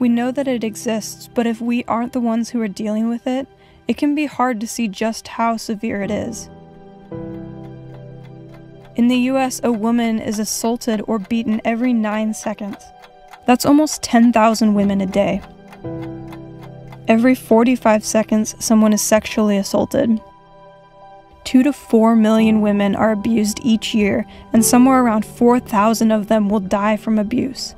We know that it exists, but if we aren't the ones who are dealing with it, it can be hard to see just how severe it is. In the US, a woman is assaulted or beaten every 9 seconds. That's almost 10,000 women a day. Every 45 seconds, someone is sexually assaulted. 2 to 4 million women are abused each year, and somewhere around 4,000 of them will die from abuse.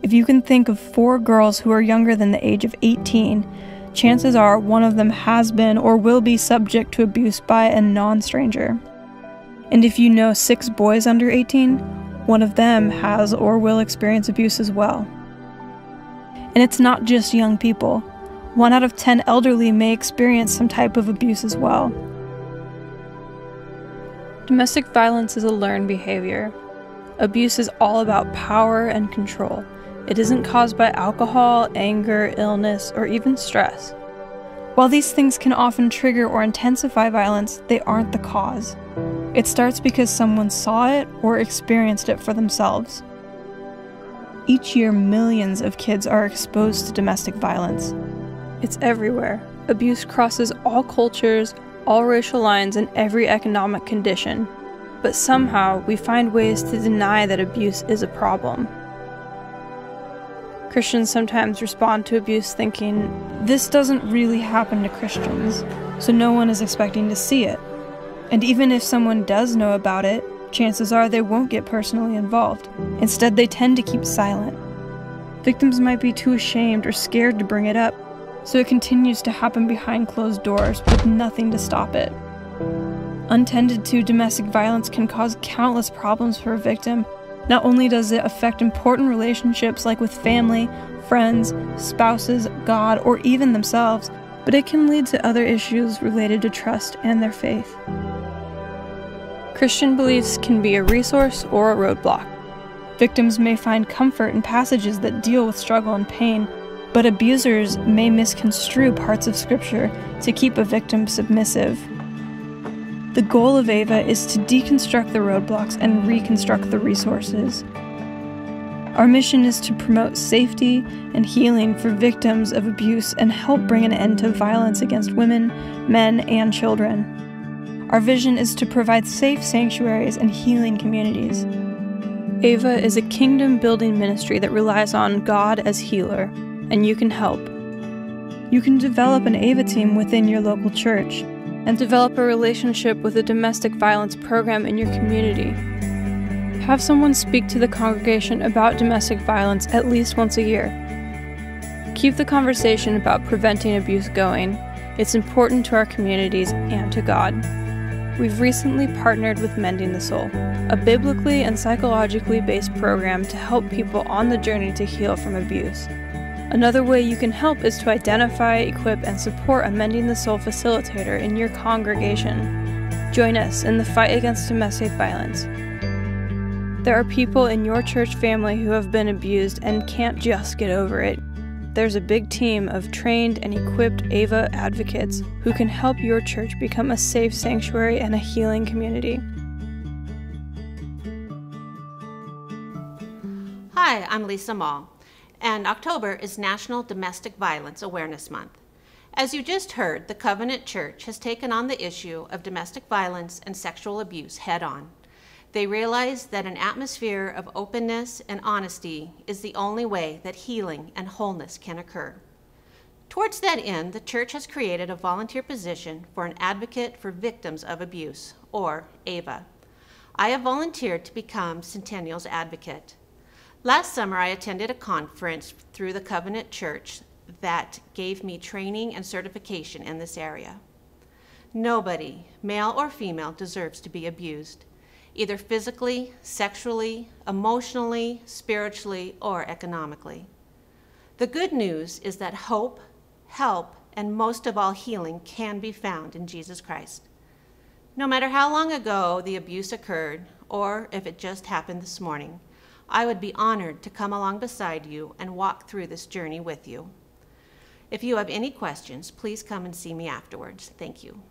If you can think of 4 girls who are younger than the age of 18, chances are one of them has been or will be subject to abuse by a non-stranger. And if you know 6 boys under 18, one of them has or will experience abuse as well. And it's not just young people. 1 out of 10 elderly may experience some type of abuse as well. Domestic violence is a learned behavior. Abuse is all about power and control. It isn't caused by alcohol, anger, illness, or even stress. While these things can often trigger or intensify violence, they aren't the cause. It starts because someone saw it or experienced it for themselves. Each year, millions of kids are exposed to domestic violence. It's everywhere. Abuse crosses all cultures, all racial lines, and every economic condition. But somehow, we find ways to deny that abuse is a problem. Christians sometimes respond to abuse thinking, this doesn't really happen to Christians, so no one is expecting to see it. And even if someone does know about it, chances are they won't get personally involved. Instead, they tend to keep silent. Victims might be too ashamed or scared to bring it up, so it continues to happen behind closed doors with nothing to stop it. Untended to, domestic violence can cause countless problems for a victim. Not only does it affect important relationships like with family, friends, spouses, God, or even themselves, but it can lead to other issues related to trust and their faith. Christian beliefs can be a resource or a roadblock. Victims may find comfort in passages that deal with struggle and pain, but abusers may misconstrue parts of Scripture to keep a victim submissive. The goal of AVA is to deconstruct the roadblocks and reconstruct the resources. Our mission is to promote safety and healing for victims of abuse and help bring an end to violence against women, men, and children. Our vision is to provide safe sanctuaries and healing communities. AVA is a kingdom-building ministry that relies on God as healer, and you can help. You can develop an AVA team within your local church, and develop a relationship with a domestic violence program in your community. Have someone speak to the congregation about domestic violence at least once a year. Keep the conversation about preventing abuse going. It's important to our communities and to God. We've recently partnered with Mending the Soul, a biblically and psychologically based program to help people on the journey to heal from abuse. Another way you can help is to identify, equip, and support a Mending the Soul facilitator in your congregation. Join us in the fight against domestic violence. There are people in your church family who have been abused and can't just get over it. There's a big team of trained and equipped AVA advocates who can help your church become a safe sanctuary and a healing community. Hi, I'm Lisa Mall, and October is National Domestic Violence Awareness Month. As you just heard, the Covenant Church has taken on the issue of domestic violence and sexual abuse head-on. They realize that an atmosphere of openness and honesty is the only way that healing and wholeness can occur. Towards that end, the church has created a volunteer position for an advocate for victims of abuse, or AVA. I have volunteered to become Centennial's advocate. Last summer, I attended a conference through the Covenant Church that gave me training and certification in this area. Nobody, male or female, deserves to be abused, either physically, sexually, emotionally, spiritually, or economically. The good news is that hope, help, and most of all healing can be found in Jesus Christ. No matter how long ago the abuse occurred, or if it just happened this morning, I would be honored to come along beside you and walk through this journey with you. If you have any questions, please come and see me afterwards. Thank you.